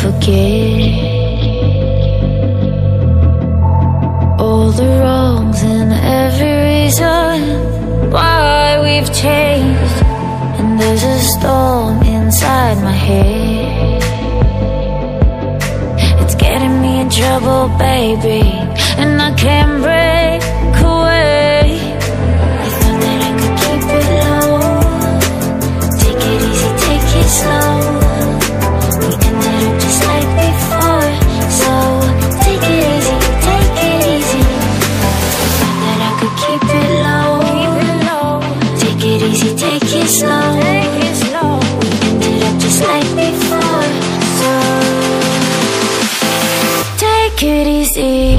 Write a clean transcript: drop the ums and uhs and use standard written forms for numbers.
forget all the wrongs and every reason why we've changed. And there's a storm inside my head, it's getting me in trouble, baby, and I can't break away. I thought that I could keep it low, take it easy, take it slow. We ended up just like before, so take it easy, take it easy. I thought that I could keep it low, take it easy, take it slow. We ended up just like before, so take it easy.